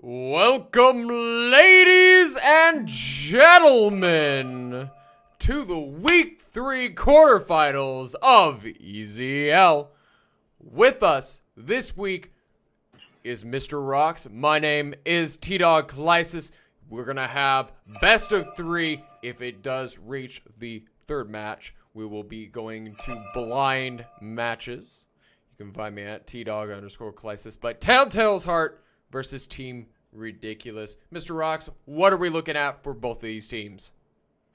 Welcome, ladies and gentlemen, to the Week 3 quarterfinals of EZL. With us this week is Mr. Rocks. My name is T-Dog Lysis. We're going to have best of 3. If it does reach the third match, we will be going to blind matches. You can find me at T-Dog_Lysis. But Telltale's Heart versus Team Ridiculous. Mr. Rocks, what are we looking at for both of these teams?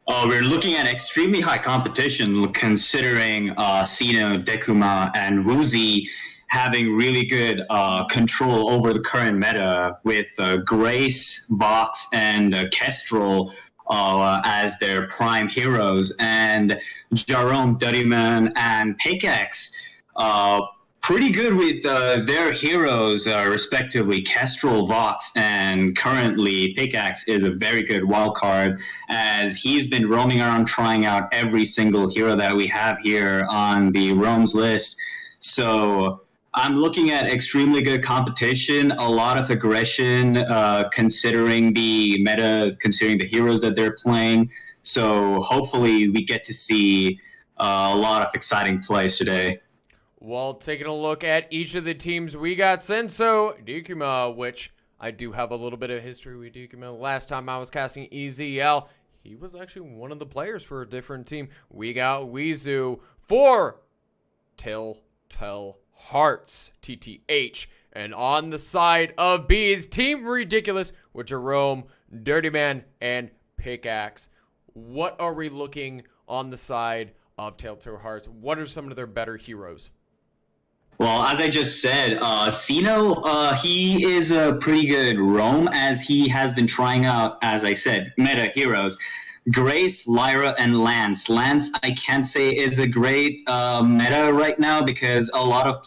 We're looking at extremely high competition, considering Sino, Dekuma, and Woozy having really good control over the current meta, with Grace, Vox, and Kestrel as their prime heroes, and Jerome, Duddyman, and Pickaxe pretty good with their heroes, respectively. Kestrel, Vox, and currently Pickaxe is a very good wild card, as he's been roaming around trying out every single hero that we have here on the Roams list. So I'm looking at extremely good competition, a lot of aggression, considering the meta, considering the heroes that they're playing. So hopefully we get to see a lot of exciting plays today. Well, taking a look at each of the teams, we got Senso Dekuma, which I do have a little bit of history with Dekuma. Last time I was casting EZL, he was actually one of the players for a different team. We got Weezu for Telltale Hearts, TTH. And on the side of B is Team Ridiculous with Jerome, Dirty Man, and Pickaxe. What are we looking on the side of Telltale Hearts? What are some of their better heroes? Well, as I just said, Sino, he is a pretty good roam, as he has been trying out, as I said, meta heroes. Grace, Lyra, and Lance. Lance, I can't say is a great meta right now because a lot of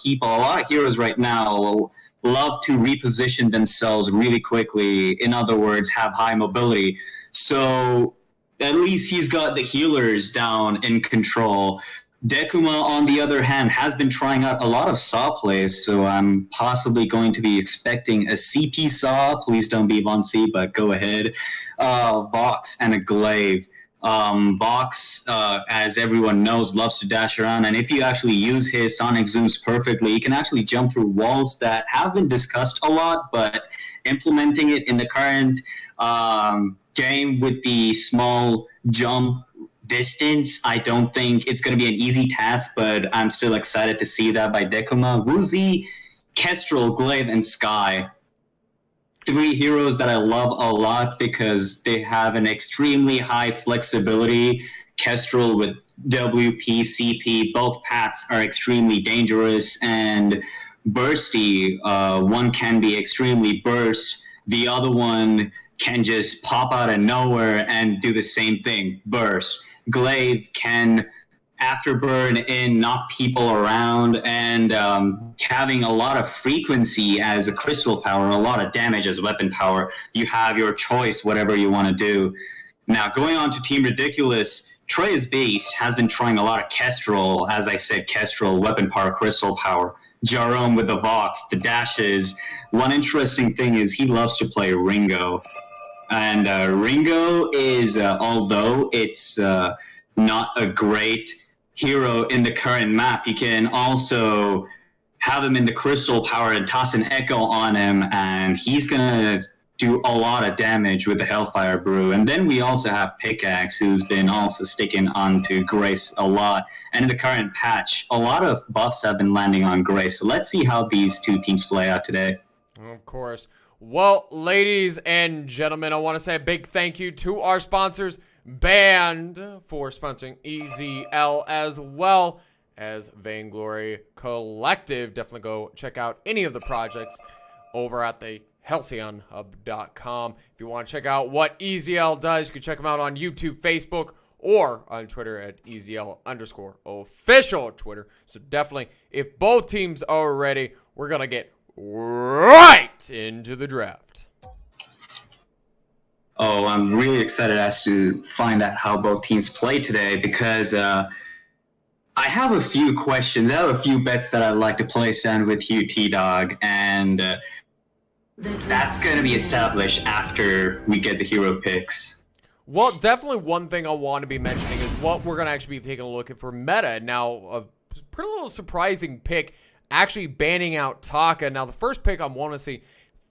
heroes right now love to reposition themselves really quickly. In other words, have high mobility. So at least he's got the healers down in control. Dekuma, on the other hand, has been trying out a lot of Saw plays, so I'm possibly going to be expecting a CP Saw. Please don't be Von C, but go ahead. Vox and a Glaive. Vox, as everyone knows, loves to dash around, and if you actually use his Sonic Zooms perfectly, he can actually jump through walls that have been discussed a lot, but implementing it in the current game with the small jump distance, I don't think it's going to be an easy task, but I'm still excited to see that by Dekuma, Woozy, Kestrel, Glaive, and Sky. 3 heroes that I love a lot because they have an extremely high flexibility. Kestrel with WP, CP, both paths are extremely dangerous, and Bursty, one can be extremely burst, the other one can just pop out of nowhere and do the same thing, burst. Glaive can afterburn in, knock people around, and having a lot of frequency as a crystal power, a lot of damage as weapon power. You have your choice, whatever you want to do. Now, going on to Team Ridiculous, Trey's Beast has been trying a lot of Kestrel, as I said, Kestrel, weapon power, crystal power. Jerome with the Vox, the dashes. One interesting thing is he loves to play Ringo. And Ringo is, although it's not a great hero in the current map, you can also have him in the crystal power and toss an echo on him, and he's going to do a lot of damage with the Hellfire Brew. And then we also have Pickaxe, who's been also sticking onto Grace a lot. And in the current patch, a lot of buffs have been landing on Grace. So let's see how these two teams play out today. Of course. Well, ladies and gentlemen, I want to say a big thank you to our sponsors, Band, for sponsoring EZL, as well as Vainglory Collective. Definitely go check out any of the projects over at the HalcyonHub.com. If you want to check out what EZL does, you can check them out on YouTube, Facebook, or on Twitter at EZL_official Twitter. So definitely, if both teams are ready, we're going to get right into the draft. Oh, I'm really excited as to find out how both teams play today because I have a few questions. I have a few bets that I'd like to place down with you, T-Dog, and that's going to be established after we get the hero picks. Well, definitely one thing I want to be mentioning is what we're going to actually be taking a look at for meta. Now, a pretty little surprising pick, actually banning out Taka. Now, the first pick I want to see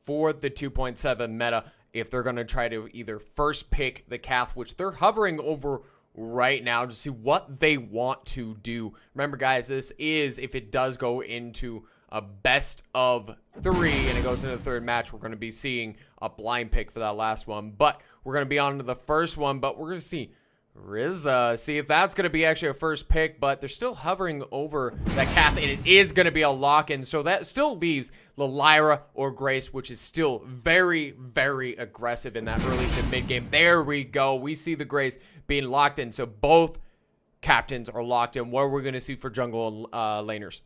for the 2.7 meta, if they're going to try to either first pick the Cath, which they're hovering over right now to see what they want to do. Remember, guys, this is, if it does go into a best of 3 and it goes into the third match, we're going to be seeing a blind pick for that last one. But we're going to be on to the first one, but we're going to see Rizza, see if that's going to be actually a first pick, but they're still hovering over that Cath, and it is going to be a lock-in, so that still leaves the Lyra or Grace, which is still very, very aggressive in that early to mid-game. There we go. We see the Grace being locked in, so both captains are locked in. What are we going to see for jungle laners?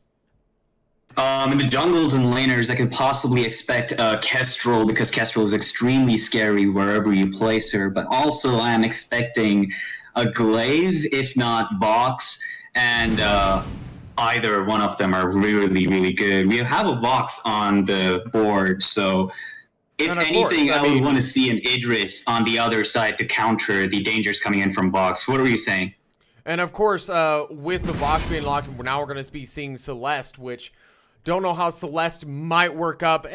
In the jungles and laners, I can possibly expect Kestrel, because Kestrel is extremely scary wherever you place her. But also, I am expecting a Glaive, if not Vox, and either one of them are really, really good. We have a Vox on the board, so if anything, I would want to see an Idris on the other side to counter the dangers coming in from Vox. What were you saying? And of course, with the Vox being locked, now we're going to be seeing Celeste, which don't know how Celeste might work up.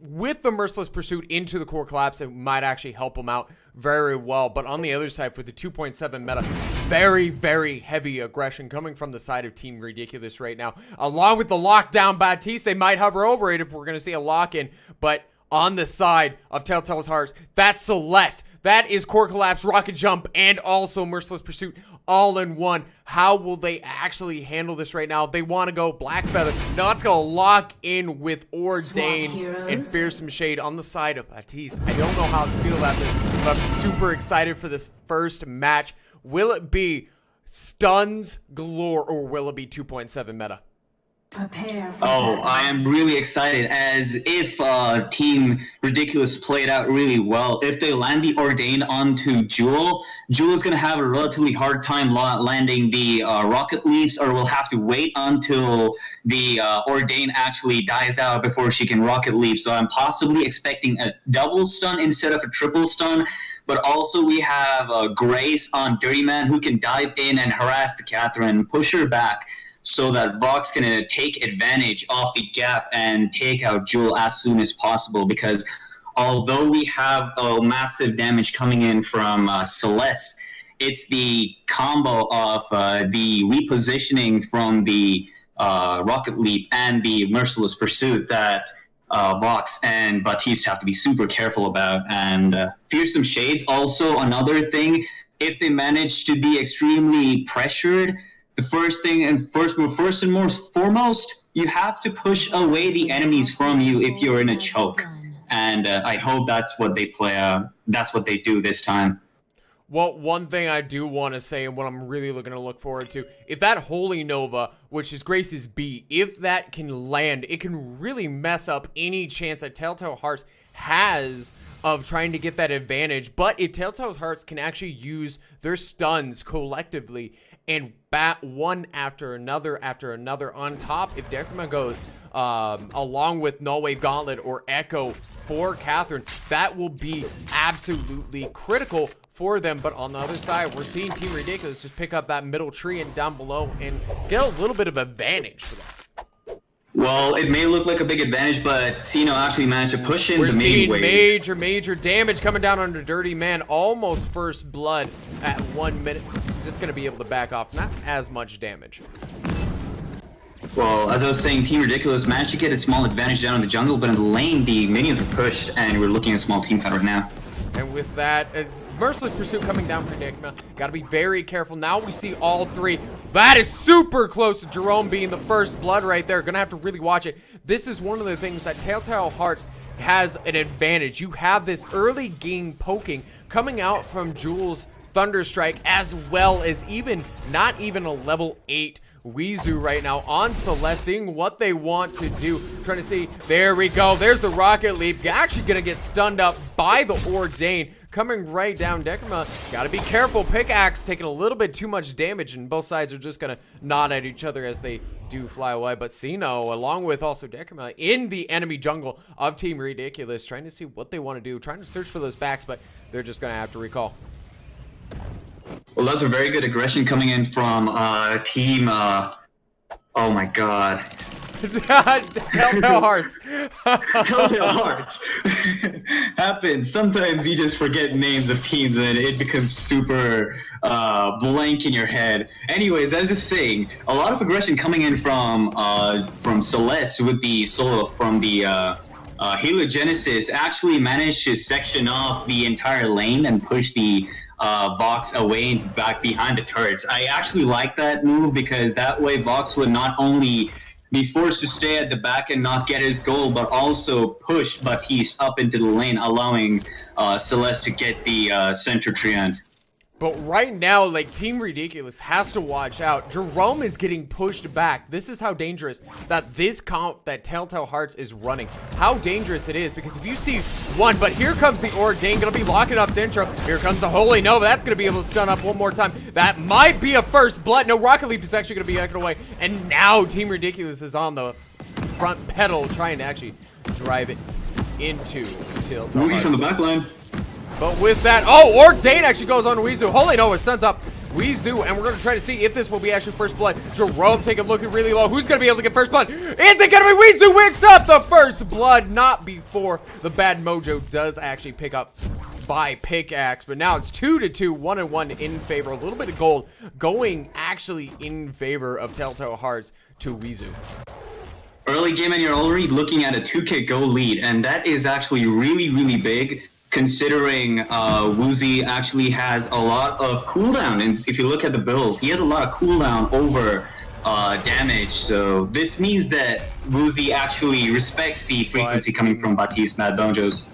With the Merciless Pursuit into the core collapse, it might actually help him out very well. But on the other side, for the 2.7 meta, very, very heavy aggression coming from the side of Team Ridiculous right now. Along with the lockdown Baptiste, they might hover over it if we're going to see a lock-in. But on the side of Telltale's Hearts, that's Celeste. That is core collapse, rocket jump, and also Merciless Pursuit all in one. How will they actually handle this right now? If they want to go Black Feather, no, it's going to lock in with Ordain and Fearsome Shade on the side of Baptiste. I don't know how to feel about this. Decima. I'm super excited for this first match. Will it be stuns galore or will it be 2.7 meta? Prepare for I am really excited, as if Team Ridiculous played out really well. If they land the Ordained onto Jewel is going to have a relatively hard time landing the Rocket Leaps, or will have to wait until the Ordained actually dies out before she can Rocket Leap. So I'm possibly expecting a double stun instead of a triple stun. But also we have Grace on Dirty Man, who can dive in and harass the Catherine, push her back, so that Vox can take advantage of the gap and take out Jewel as soon as possible. Because although we have massive damage coming in from Celeste, it's the combo of the repositioning from the Rocket Leap and the Merciless Pursuit that Vox and Baptiste have to be super careful about. And Fearsome Shades, also another thing. If they manage to be extremely pressured, the first and most foremost, you have to push away the enemies from you if you're in a choke. And I hope that's what they that's what they do this time. Well, one thing I do want to say, and what I'm really looking to look forward to, if that Holy Nova, which is Grace's B, if that can land, it can really mess up any chance that Telltale Hearts has of trying to get that advantage. But if Telltale Hearts can actually use their stuns collectively and bat one after another on top, if Decima goes along with Null Wave Gauntlet or Echo for Catherine, that will be absolutely critical for them. But on the other side, we're seeing Team Ridiculous just pick up that middle tree and down below and get a little bit of advantage for that. Well, it may look like a big advantage, but Sino actually managed to push in We're the main seeing waves. major damage coming down under Dirty Man. Almost first blood at 1 minute. Just going to be able to back off. Not as much damage. Well, as I was saying, Team Ridiculous managed to get a small advantage down in the jungle, but in the lane, the minions were pushed, and we're looking at a small team fight right now. And with that, Merciless Pursuit coming down for Decima. Got to be very careful. Now we see all three. That is super close to Jerome being the first blood right there. Gonna have to really watch it. This is one of the things that Telltale Hearts has an advantage. You have this early game poking coming out from Jules' Thunderstrike, as well as not even a level 8 Weezu right now on Celeste, seeing what they want to do. Trying to see, there we go. There's the Rocket Leap. Actually gonna get stunned up by the Ordained. Coming right down, Decima, gotta be careful. Pickaxe taking a little bit too much damage, and both sides are just gonna nod at each other as they do fly away. But Sino, along with also Decima, in the enemy jungle of Team Ridiculous, trying to see what they want to do, trying to search for those backs, but they're just gonna have to recall. Well, that's a very good aggression coming in from Team. Oh my God. Telltale Hearts. Telltale Hearts. Happens. Sometimes you just forget names of teams and it becomes super blank in your head. Anyways, as I was saying, a lot of aggression coming in from Celeste with the solo from the Heliogenesis actually managed to section off the entire lane and push the Vox away and back behind the turrets. I actually like that move because that way Vox would not only be forced to stay at the back and not get his goal, but also push Baptiste up into the lane, allowing Celeste to get the center treant. But right now, like, Team Ridiculous has to watch out. Jerome is getting pushed back. This is how dangerous that this comp that Telltale Hearts is running. How dangerous it is, because if you see one, but here comes the Ordained, gonna be locking up Centro. Here comes the Holy Nova. That's gonna be able to stun up one more time. That might be a first blood. No, Rocket Leap is actually gonna be echoed away. And now Team Ridiculous is on the front pedal, trying to actually drive it into Telltale Hearts. From the back line. But with that, Ordained actually goes on Weezu. Holy Nova stuns up Weezu, and we're going to try to see if this will be actually first blood. Jerome taking a look really low. Who's going to be able to get first blood? Is it going to be Weezu? Wicks up the first blood, not before the bad mojo does actually pick up by Pickaxe. But now it's 2-2, 1-1 in favor. A little bit of gold going actually in favor of Telltale Hearts to Weezu. Early game and you're already looking at a 2K goal lead, and that is actually really, really big, considering Woozy actually has a lot of cooldown. And if you look at the build, he has a lot of cooldown over damage. So this means that Woozy actually respects the frequency coming from Baptiste Mad Bonjos.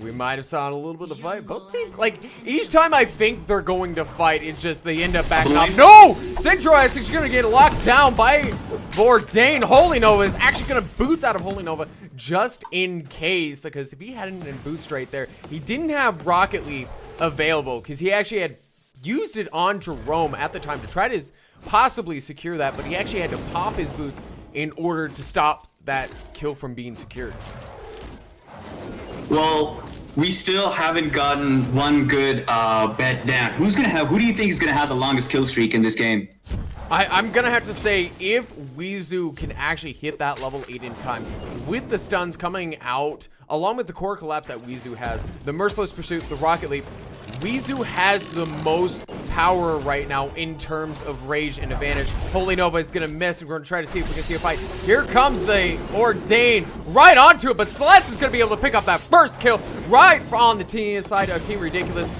We might have saw a little bit of fight. Both teams, like, each time I think they're going to fight, it's just they end up backing up. No! Centro is going to get locked down by Bourdain. Holy Nova is actually going to boots out of Holy Nova just in case, because if he hadn't been boots right there, he didn't have Rocket Leap available because he actually had used it on Jerome at the time to try to possibly secure that, but he actually had to pop his boots in order to stop that kill from being secured. Well, we still haven't gotten one good bet down. Who do you think is gonna have the longest kill streak in this game? I'm gonna have to say, if Weezu can actually hit that level 8 in time, with the stuns coming out, along with the core collapse that Weezu has, the Merciless Pursuit, the Rocket Leap, Weezu has the most power right now in terms of rage and advantage. Holy Nova is gonna miss. We're gonna try to see if we can see a fight. Here comes the Bourdain right onto it, but Celeste is gonna be able to pick up that first kill right on the team side of Team Ridiculous.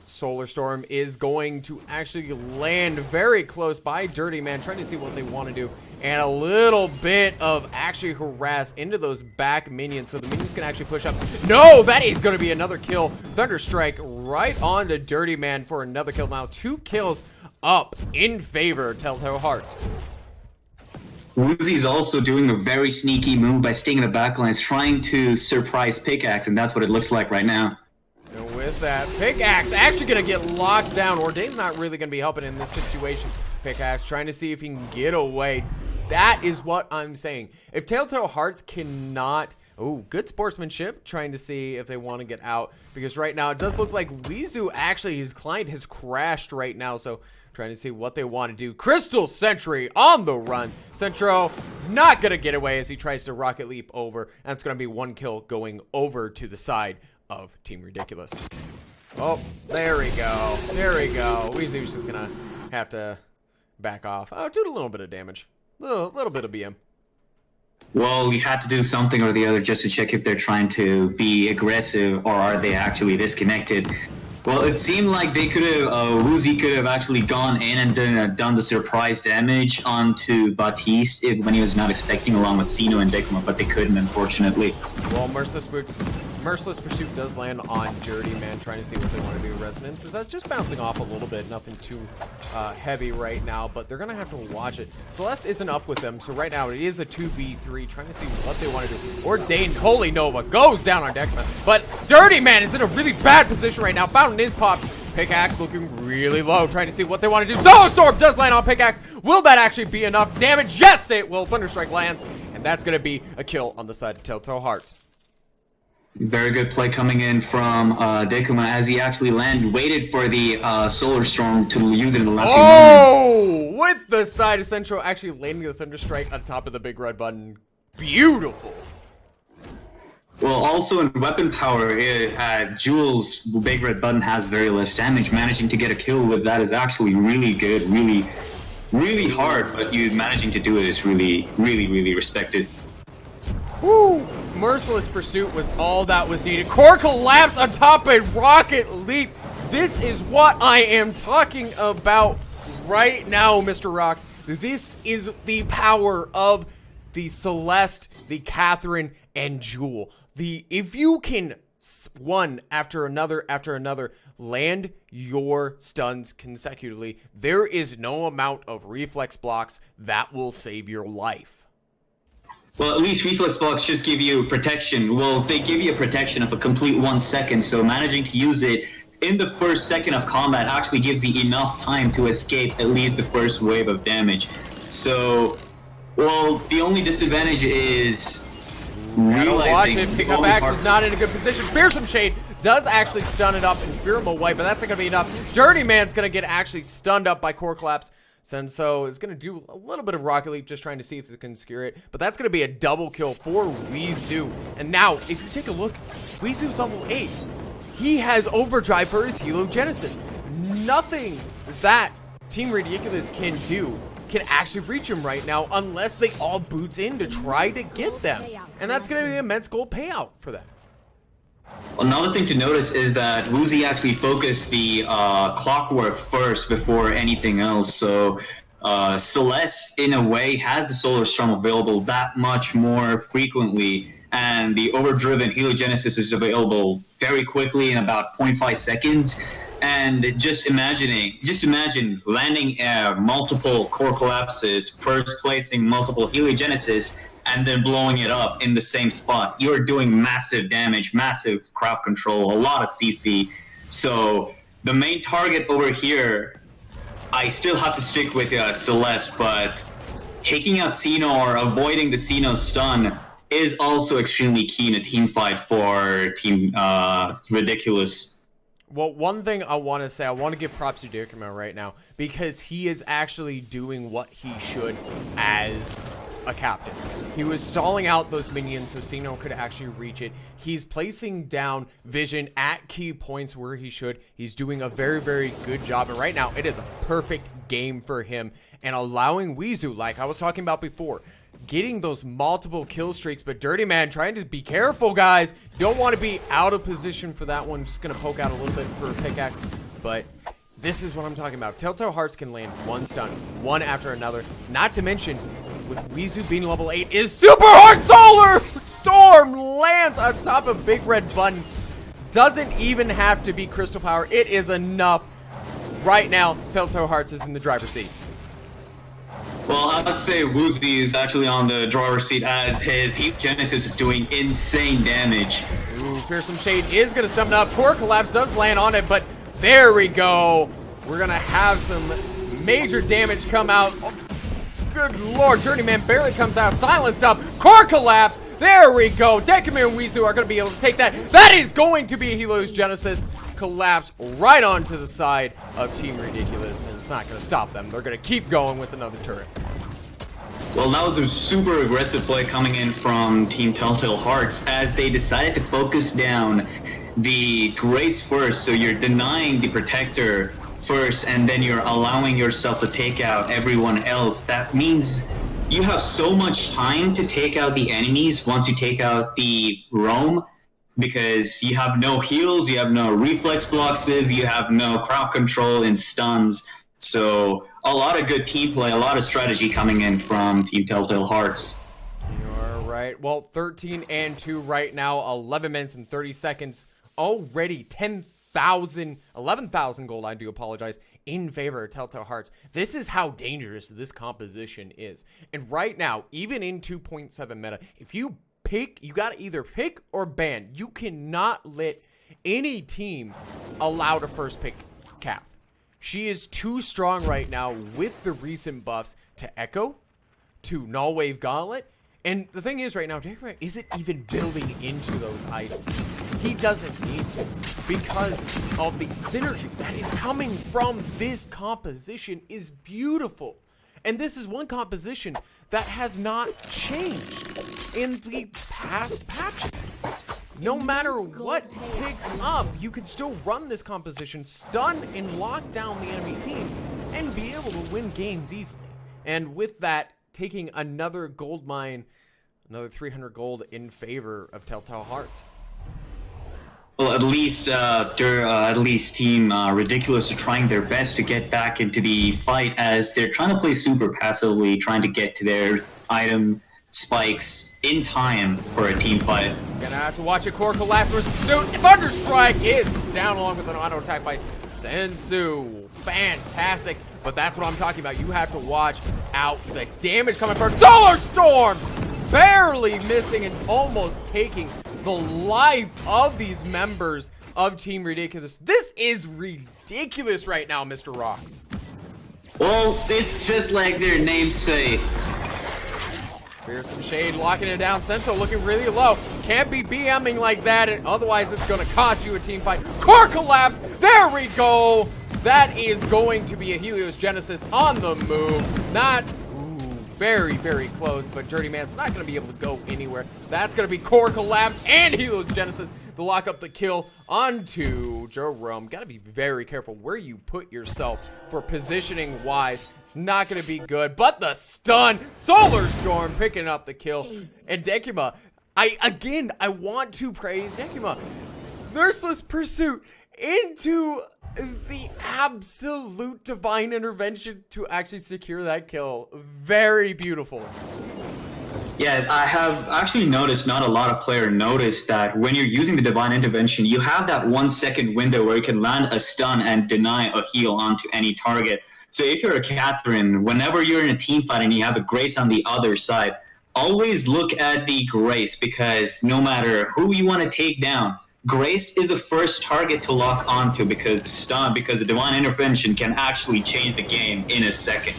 Solar Storm is going to actually land very close by Dirty Man, trying to see what they want to do. And a little bit of actually harass into those back minions, so the minions can actually push up. No, that is going to be another kill. Thunderstrike right on to Dirty Man for another kill. Now 2 kills up in favor of Telltale Hearts. Woozy's also doing a very sneaky move by staying in the backlines, trying to surprise Pickaxe, and that's what it looks like right now. And with that, Pickaxe actually going to get locked down. Bourdain's not really going to be helping in this situation. Pickaxe trying to see if he can get away. That is what I'm saying. If Telltale Hearts cannot... Oh, good sportsmanship, trying to see if they want to get out. Because right now, it does look like Weezu, actually, his client has crashed right now. So, trying to see what they want to do. Crystal Sentry on the run. Centro is not going to get away as he tries to Rocket Leap over. And it's going to be 1 kill going over to the side of Team Ridiculous. Oh, there we go. There we go. Weezu's just going to have to back off. Oh, do a little bit of damage. Little bit of BM. Well, we had to do something or the other just to check if they're trying to be aggressive or are they actually disconnected. Well, it seemed like they could have, Woozy could have actually gone in and done the surprise damage onto Baptiste when he was not expecting, along with Sino and Dekuma, but they couldn't, unfortunately. Well, Merciless Pursuit does land on Dirty Man, trying to see what they want to do. Resonance is just bouncing off a little bit, nothing too heavy right now, but they're going to have to watch it. Celeste isn't up with them, so right now it is a 2v3, trying to see what they want to do. Bourdain, Holy Nova goes down on Dekuma, but Dirty Man is in a really bad position right now. Fountain is popped. Pickaxe looking really low, trying to see what they want to do. Solar Storm does land on Pickaxe. Will that actually be enough damage? Yes, it will. Thunderstrike lands, and that's going to be a kill on the side of Telltale Hearts. Very good play coming in from Dekuma as he actually waited for the Solar Storm to use it in the last few moments. Oh, with the side of Central actually landing the Thunderstrike on top of the big red button. Beautiful. Well, also in weapon power, Jules' big red button has very less damage. Managing to get a kill with that is actually really good, really hard, but you managing to do it is really respected. Woo! Merciless Pursuit was all that was needed. Core collapse on top of Rocket Leap. This is what I am talking about right now, Mr. Rocks. This is the power of the Celeste, the Catherine, and Jewel. If you can one after another land your stuns consecutively, there is no amount of reflex blocks that will save your life. Well, at least reflex blocks just give you protection. Well, they give you a protection of a complete 1 second, so managing to use it in the first second of combat actually gives you enough time to escape at least the first wave of damage. So, well, the only disadvantage is realizing... Pickup Axe is not in a good position. Fearsome Shade does actually stun it up and fear him away, but that's not going to be enough. Dirty Man's going to get actually stunned up by Core Collapse. Senso is going to do a little bit of Rocket Leap, just trying to see if they can secure it. But that's going to be a double kill for Weezu. And now, if you take a look, Weezu's level 8. He has Overdrive for his Helogenesis. Nothing that Team Ridiculous can do can actually reach him right now unless they all boots in to try to get them. And that's going to be an immense gold payout for them. Another thing to notice is that Woozy actually focused the clockwork first before anything else. So Celeste, in a way, has the Solar Storm available that much more frequently and the overdriven heliogenesis is available very quickly in about 0.5 seconds. And just imagine landing multiple core collapses, first placing multiple heliogenesis, and then blowing it up in the same spot. You're doing massive damage, massive crowd control, a lot of CC. So the main target over here, I still have to stick with Celeste, but taking out Xeno or avoiding the Xeno stun is also extremely key in a team fight for Team Ridiculous. Well, one thing I want to say, I want to give props to Dekima right now, because he is actually doing what he should as a captain. He was stalling out those minions so Xeno could actually reach it. He's placing down vision at key points where he should. He's doing a very, very good job. And right now, it is a perfect game for him. And allowing Weezu, like I was talking about before, getting those multiple kill streaks. But Dirty Man trying to be careful, guys. You don't want to be out of position for that one. Just going to poke out a little bit for a pickaxe. But this is what I'm talking about. Telltale Hearts can land one stun, one after another. Not to mention, with Weezu being level 8, is super hard solar storm lands on top of Big Red Button. Doesn't even have to be crystal power. It is enough. Right now, Telltale Hearts is in the driver's seat. Well, I would say Woozby is actually on the driver's seat as his Heat Genesis is doing insane damage. Ooh, Fearsome Shade is going to summon up. Core Collapse does land on it, but there we go. We're going to have some major damage come out. Oh, good lord, Journeyman barely comes out. Silenced up. Core Collapse. There we go. Dekima and Weezu are going to be able to take that. That is going to be a Helios Genesis. Collapse right onto the side of Team Ridiculous, and it's not going to stop them. They're going to keep going with another turret. Well, that was a super aggressive play coming in from Team Telltale Hearts as they decided to focus down the Grace first. So you're denying the Protector first, and then you're allowing yourself to take out everyone else. That means you have so much time to take out the enemies once you take out the roam, because you have no heals, you have no reflex blocks, you have no crowd control and stuns. So a lot of good team play, a lot of strategy coming in from Team Telltale Hearts. You're right. Well, 13-2 right now, 11 minutes and 30 seconds. Already 11,000 gold, I do apologize, in favor of Telltale Hearts. This is how dangerous this composition is. And right now, even in 2.7 meta, if you pick, you gotta either pick or ban. You cannot let any team allow the first pick cap. She is too strong right now with the recent buffs to Echo, to Null Wave Gauntlet. And the thing is right now, Dekima isn't even building into those items. He doesn't need to, because of the synergy that is coming from this composition is beautiful. And this is one composition that has not changed in the past patches. No matter what picks up, you can still run this composition, stun and lock down the enemy team, and be able to win games easily. And with that, taking another gold mine, another 300 gold in favor of Telltale Hearts. Well, at least Team Ridiculous are trying their best to get back into the fight, as they're trying to play super passively, trying to get to their item spikes in time for a team fight. Gonna have to watch a Core Collapse versus Suit. Thunderstrike is down along with an auto attack by Sensu. Fantastic. But that's what I'm talking about. You have to watch out the damage coming from Solar Storm. Barely missing and almost taking the life of these members of Team Ridiculous. This is ridiculous right now, Mr. Rocks. Well, it's just like their names say. Fearsome Shade locking it down. Senso looking really low. Can't be BMing like that, and otherwise it's going to cost you a team fight. Core Collapse. There we go. That is going to be a Helios Genesis on the move. Not very, very close, but Dirty Man's not going to be able to go anywhere. That's going to be Core Collapse and Helios Genesis to lock up the kill onto Jerome. Got to be very careful where you put yourself for positioning wise. It's not going to be good, but the stun, Solar Storm picking up the kill. And Dekima, I want to praise Dekima. Merciless Pursuit into the absolute divine intervention to actually secure that kill. Very beautiful. Yeah, I have actually noticed, not a lot of players notice that when you're using the Divine Intervention, you have that 1 second window where you can land a stun and deny a heal onto any target. So if you're a Catherine, whenever you're in a team fight and you have a Grace on the other side, always look at the Grace, because no matter who you want to take down, Grace is the first target to lock onto, because the Divine Intervention can actually change the game in a second.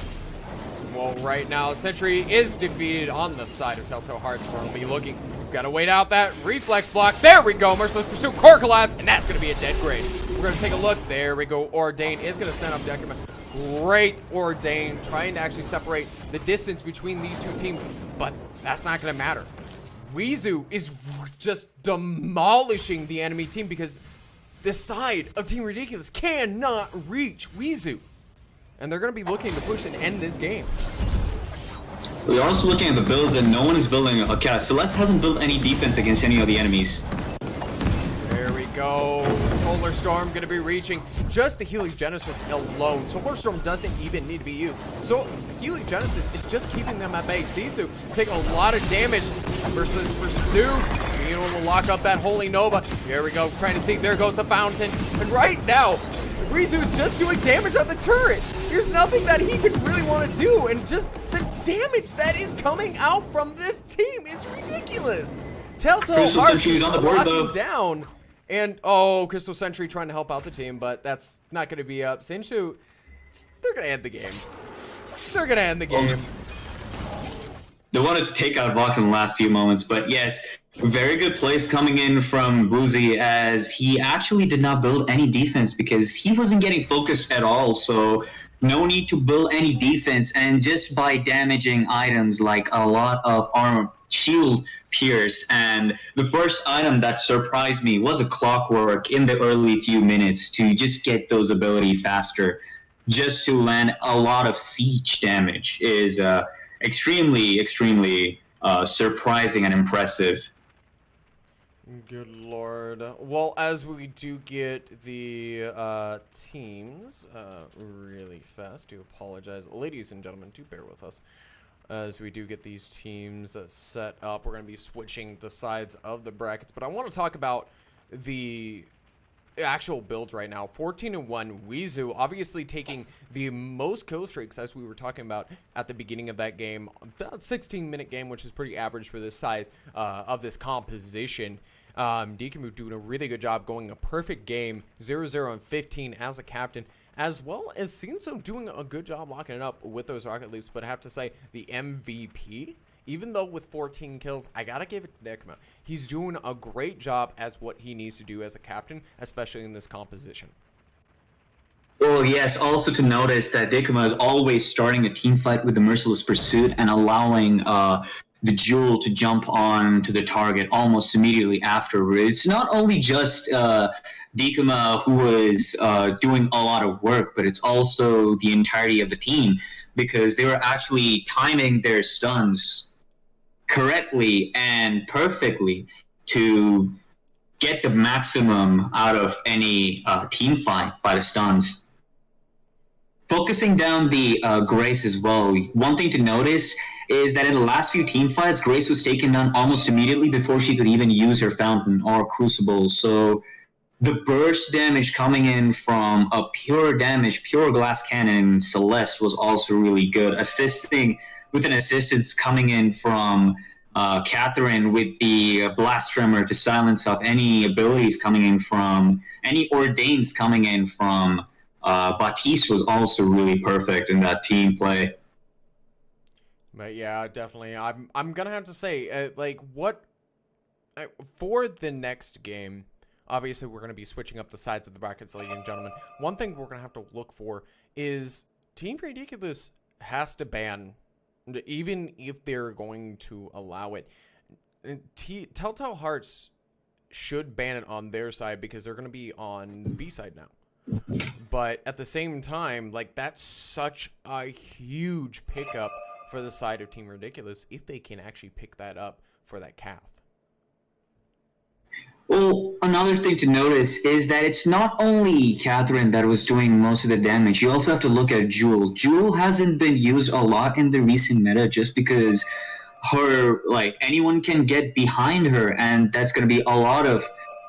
Well, right now, Sentry is defeated on the side of Telltale Hearts. We're going to be looking. We've got to wait out that reflex block. There we go. Merciless Pursuit, Core Collapse, and that's going to be a dead Grace. We're going to take a look. There we go. Ordain is going to stand up Decima. Great Ordain, trying to actually separate the distance between these two teams, but that's not going to matter. Weezu is just demolishing the enemy team because the side of Team Ridiculous cannot reach Weezu. And they're going to be looking to push and end this game. We're also looking at the builds, and no one is building a cat. Celeste hasn't built any defense against any of the enemies. There we go. Solar Storm going to be reaching just the Heliogenesis alone. Solar Storm doesn't even need to be used. So Heliogenesis is just keeping them at bay. Sisu taking a lot of damage versus Pursuit. Being able to lock up that Holy Nova. There we go. Trying to see. There goes the fountain. And right now, Rizu's just doing damage on the turret. There's nothing that he could really want to do, and just the damage that is coming out from this team is ridiculous. Telltale Crystal Hearts Sentry's is on the board, locking though. down, and Crystal Sentry trying to help out the team, but that's not going to be up. Senshu, they're going to end the game. They're going to end the game. They wanted to take out Vox in the last few moments, but yes, very good place coming in from Woozy, as he actually did not build any defense because he wasn't getting focused at all, so no need to build any defense, and just by damaging items like a lot of armor, shield pierce, and the first item that surprised me was a Clockwork in the early few minutes to just get those ability faster, just to land a lot of siege damage is extremely surprising and impressive. Good lord. Well, as we do get the teams really fast, do apologize. Ladies and gentlemen, do bear with us. As we do get these teams set up, we're going to be switching the sides of the brackets. But I want to talk about the actual builds right now. 14-1 Weezu, obviously taking the most kill streaks, as we were talking about at the beginning of that game. About 16-minute game, which is pretty average for this size of this composition. Deekamu doing a really good job, going a perfect game, 0-0 and 15 as a captain, as well as Sinso doing a good job locking it up with those rocket leaps. But I have to say, the MVP, even though with 14 kills, I gotta give it to Deekma. He's doing a great job as what he needs to do as a captain, especially in this composition. Well, yes, also to notice that Deekma is always starting a team fight with the Merciless Pursuit and allowing the Jewel to jump on to the target almost immediately after. It's not only just Deekma who is doing a lot of work, but it's also the entirety of the team, because they were actually timing their stuns correctly and perfectly to get the maximum out of any team fight by the stuns. Focusing down the Grace as well, one thing to notice is that in the last few team fights, Grace was taken down almost immediately before she could even use her Fountain or Crucible. So the burst damage coming in from a pure glass cannon Celeste was also really good. Assisting with an assistance coming in from Catherine with the Blast Tremor to silence off any abilities coming in from, any Ordains coming in from Batiste was also really perfect in that team play. But yeah, definitely. I'm gonna have to say, for the next game, obviously we're gonna be switching up the sides of the brackets, ladies and gentlemen. One thing we're gonna have to look for is Team Ridiculous has to ban, even if they're going to allow it. Telltale Hearts should ban it on their side because they're gonna be on the B side now. But at the same time, like, that's such a huge pickup for the side of Team Ridiculous if they can actually pick that up for that Cath. Well, another thing to notice is that it's not only Catherine that was doing most of the damage. You also have to look at Jewel. Jewel hasn't been used a lot in the recent meta just because her, like, anyone can get behind her, and that's going to be a lot of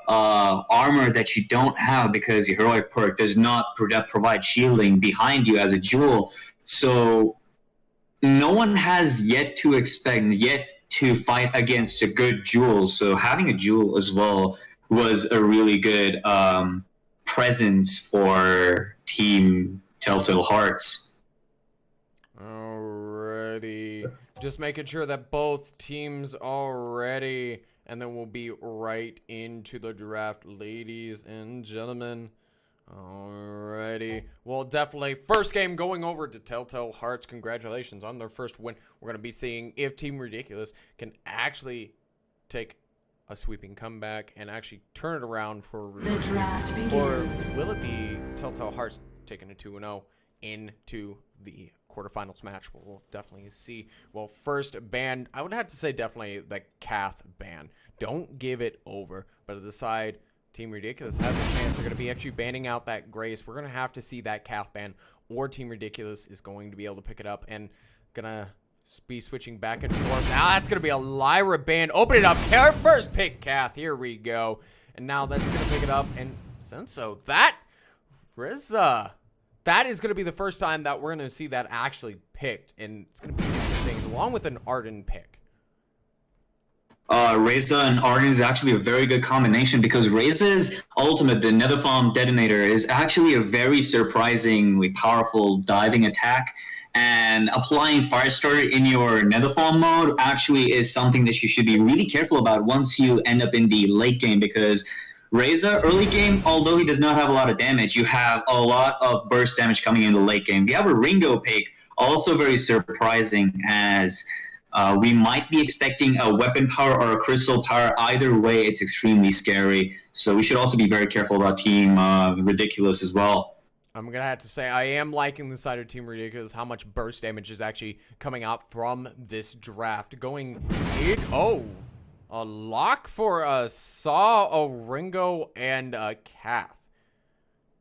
armor that you don't have because your heroic perk does not provide shielding behind you as a jewel. So no one has yet to fight against a good jewel. So having a jewel as well was a really good presence for Team Telltale Hearts. Alrighty. Just making sure that both teams are ready, and then we'll be right into the draft, ladies and gentlemen. Alrighty. Well, definitely first game going over to Telltale Hearts. Congratulations on their first win. We're going to be seeing if Team Ridiculous can actually take a sweeping comeback and actually turn it around for The draft begins. or will it be Telltale Hearts taking a 2-0 into the quarterfinals match? We'll definitely see. Well, first ban, I would have to say definitely the Cath ban. Don't give it over. But at the side, Team Ridiculous has a chance. They're going to be actually banning out that Grace. We're going to have to see that Cath ban, or Team Ridiculous is going to be able to pick it up and going to be switching back and forth. Now that's going to be a Lyra ban. Open it up. First pick Cath. Here we go. And now that's going to pick it up. And Senso, that Rizza. That is going to be the first time that we're going to see that actually picked. And it's going to be interesting, along with an Arden pick. Reza and Arden is actually a very good combination because Reza's ultimate, the Netherfalm Detonator, is actually a very surprisingly powerful diving attack. And applying Firestarter in your Netherfalm mode actually is something that you should be really careful about once you end up in the late game, because Reza, early game, although he does not have a lot of damage, you have a lot of burst damage coming in the late game. You have a Ringo pick, also very surprising, as we might be expecting a weapon power or a crystal power. Either way, it's extremely scary. So we should also be very careful about Team Ridiculous as well. I'm going to have to say I am liking the side of Team Ridiculous, how much burst damage is actually coming out from this draft. Going in, a lock for a Saw, a Ringo, and a Cath.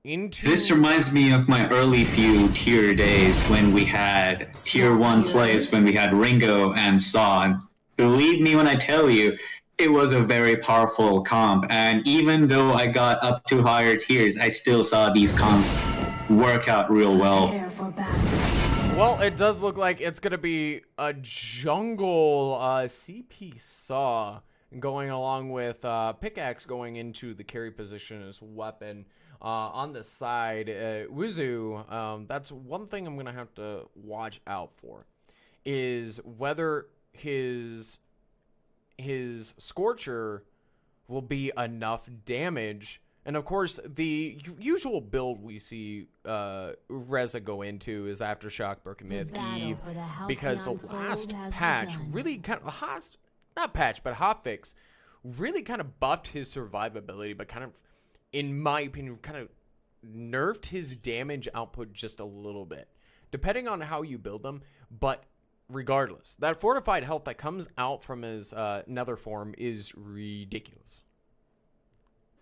This reminds me of my early few tier days when we had tier 1 plays, when we had Ringo and Saw. And believe me when I tell you, it was a very powerful comp. And even though I got up to higher tiers, I still saw these comps work out real well. Prepare for battle. Well, it does look like it's going to be a jungle CP Saw going along with Pickaxe going into the carry position as weapon. On the side, Wuzu, that's one thing I'm going to have to watch out for, is whether his Scorcher will be enough damage. And of course, the usual build we see Reza go into is Aftershock, Broken Myth, Eve, because the last patch really kind of, not patch, but hotfix, really kind of buffed his survivability, but kind of, in my opinion, kind of nerfed his damage output just a little bit, depending on how you build them. But regardless, that fortified health that comes out from his nether form is ridiculous.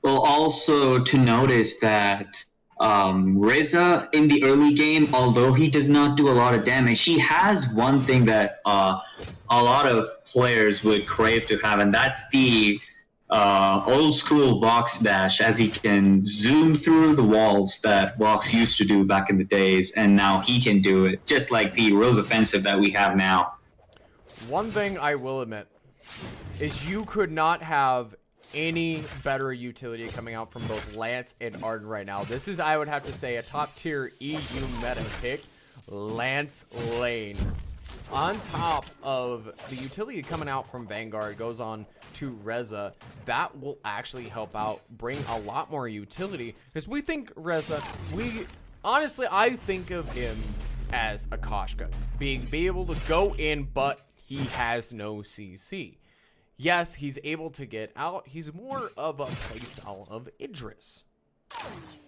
Well, also to notice that Reza in the early game, although he does not do a lot of damage, he has one thing that a lot of players would crave to have, and that's the old school Vox dash, as he can zoom through the walls that Vox used to do back in the days, and now he can do it, just like the Rose Offensive that we have now. One thing I will admit is you could not have any better utility coming out from both Lance and Arden right now. This is, I would have to say, a top tier EU meta pick, Lance Lane. On top of the utility coming out from Vanguard goes on to Reza, that will actually help out bring a lot more utility, because we think Reza, honestly, I think of him as a Koshka, be able to go in, but he has no CC. Yes, he's able to get out. He's more of a playstyle of Idris.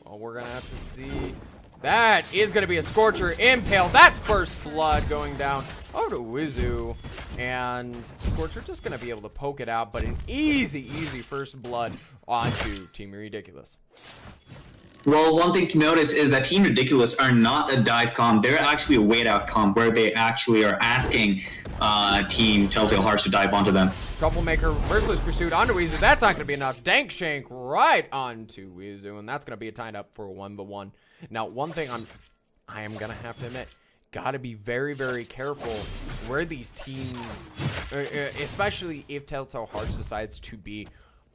Well, we're going to have to see. That is going to be a Scorcher Impale. That's first blood going down. Oh, to Wizu. And Scorcher just going to be able to poke it out, but an easy first blood onto Team Ridiculous. Well, one thing to notice is that Team Ridiculous are not a dive comp. They're actually a wait out comp, where they actually are asking Team Telltale Hearts to dive onto them. Troublemaker, Merciless Pursuit onto Weezu. That's not going to be enough. Dank Shank right onto Weezu, and that's going to be tied up for a 1v1. Now, one thing I am going to have to admit, got to be very, very careful where these teams, especially if Telltale Hearts decides to be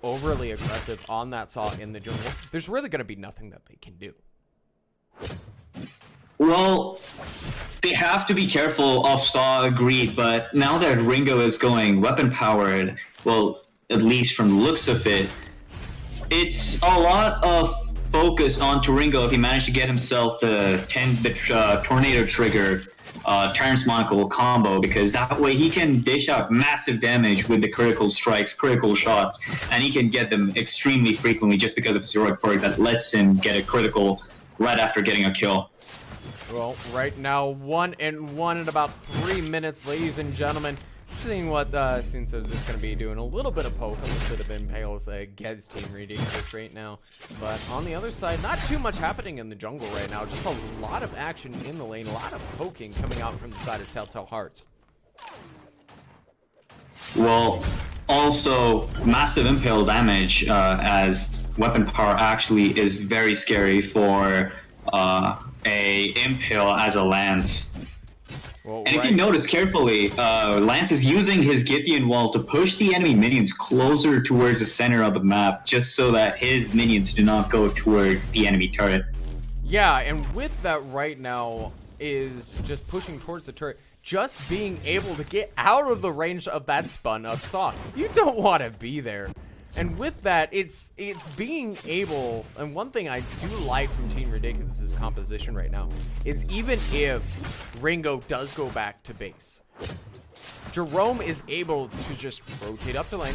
overly aggressive on that Saw in the jungle. There's really going to be nothing that they can do. Well, they have to be careful of Saw, agreed, but now that Ringo is going weapon-powered, well, at least from the looks of it, it's a lot of focus onto Ringo if he managed to get himself the Tornado Trigger Terrence Monocle combo, because that way he can dish out massive damage with the critical strikes, critical shots, and he can get them extremely frequently just because of his heroic perk that lets him get a critical right after getting a kill. Well, right now, 1-1 in about 3 minutes, ladies and gentlemen. Seeing what Sinso is just going to be doing a little bit of poke. This should have been Pale's Ged's team ridiculous right now. But on the other side, not too much happening in the jungle right now. Just a lot of action in the lane, a lot of poking coming out from the side of Telltale Hearts. Well, also massive impale damage, as weapon power actually is very scary for a impale as a lance. Well, and if you notice carefully, Lance is using his Githian wall to push the enemy minions closer towards the center of the map, just so that his minions do not go towards the enemy turret. Yeah, and with that right now is just pushing towards the turret, just being able to get out of the range of that spun up Saw. You don't want to be there. And with that, it's being able, and one thing I do like from Team Ridiculous's composition right now is even if Ringo does go back to base, Jerome is able to just rotate up the lane,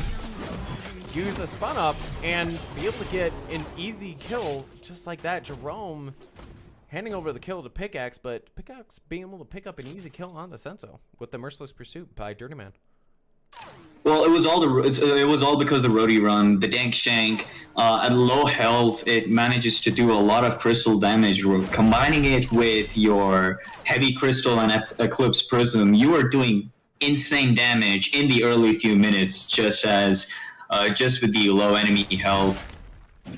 use a spun up, and be able to get an easy kill just like that. Jerome handing over the kill to Pickaxe, but Pickaxe being able to pick up an easy kill on the Senso with the Merciless Pursuit by Dirty Man. Well, it was all because of Rody Run, the Dank Shank. At low health, it manages to do a lot of crystal damage. Combining it with your Heavy Crystal and Eclipse Prism, you are doing insane damage in the early few minutes, just with the low enemy health.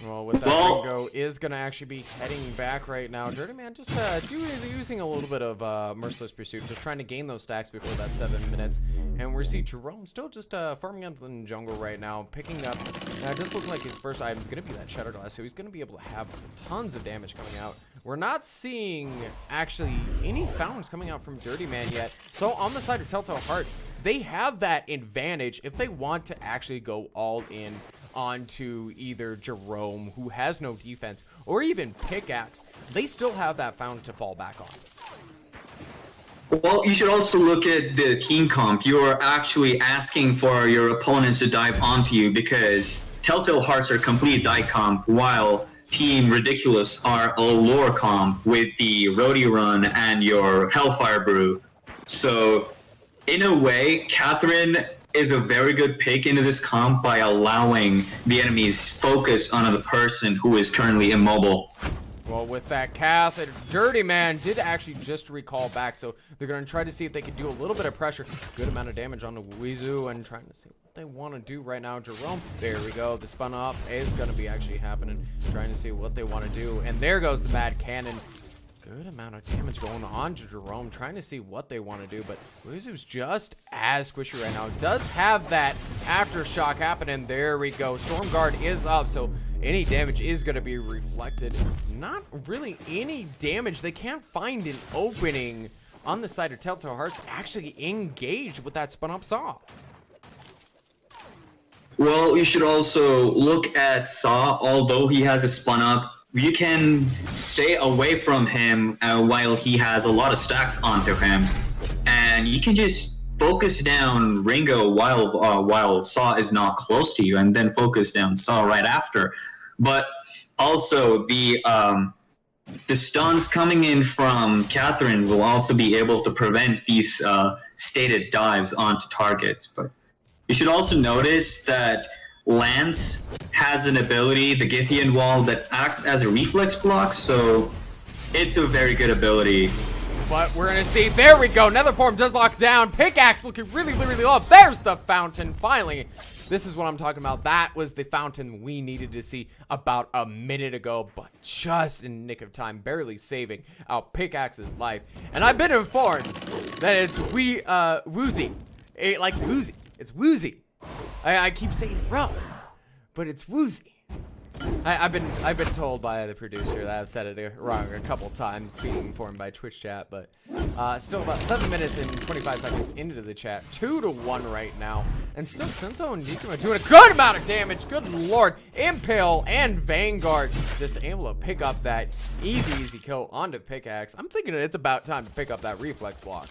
Well, with that, Ringo is going to actually be heading back right now. Dirty Man just using a little bit of Merciless Pursuit, just trying to gain those stacks before that 7 minutes. And we see Jerome still just farming up in the jungle right now, picking up. Now, it just looks like his first item is going to be that Shatter Glass, so he's going to be able to have tons of damage coming out. We're not seeing, actually, any fountains coming out from Dirty Man yet. So, on the side of Telltale Hearts, they have that advantage if they want to actually go all in onto either Jerome, who has no defense, or even Pickaxe. They still have that fountain to fall back on. Well, you should also look at the team comp. You are actually asking for your opponents to dive onto you, because Telltale Hearts are complete die comp, while Team Ridiculous are a lore comp with the Rody Run and your Hellfire Brew. So, in a way, Catherine is a very good pick into this comp by allowing the enemy's focus on the person who is currently immobile. Well, with that Cath, Dirty Man did actually just recall back, so they're going to try to see if they can do a little bit of pressure. Good amount of damage on the Weezu, and trying to see what they want to do right now. Jerome, there we go. The spun up is going to be actually happening. Trying to see what they want to do, and there goes the Mad Cannon. Good amount of damage going on to Jerome, trying to see what they want to do, but Weezu's just as squishy right now. Does have that aftershock happening. There we go. Storm Guard is up, so any damage is going to be reflected. Not really any damage. They can't find an opening on the side of Telltale Hearts to actually engage with that spun up Saw. Well, you should also look at Saw. Although he has a spun up, you can stay away from him while he has a lot of stacks onto him, and you can just focus down Ringo while Saw is not close to you, and then focus down Saw right after. But also the stuns coming in from Catherine will also be able to prevent these stated dives onto targets. But you should also notice that Lance has an ability, the Githian Wall, that acts as a reflex block, so it's a very good ability but we're gonna see. There we go. Nether form does lock down. Pickaxe looking really, really low. There's the fountain. Finally, this is what I'm talking about. That was the fountain we needed to see about a minute ago, but just in nick of time, barely saving out Pickaxe's life. And I've been informed that it's Woozy. Like Woozy. It's Woozy. I keep saying it wrong, but it's Woozy. I've been told by the producer that I've said it wrong a couple times, being informed by Twitch chat, but still about 7 minutes and 25 seconds into the chat, 2-1 right now, and still Senso and Deacon are doing a good amount of damage. Good lord, Impale and Vanguard just able to pick up that easy kill onto Pickaxe. I'm thinking it's about time to pick up that reflex block.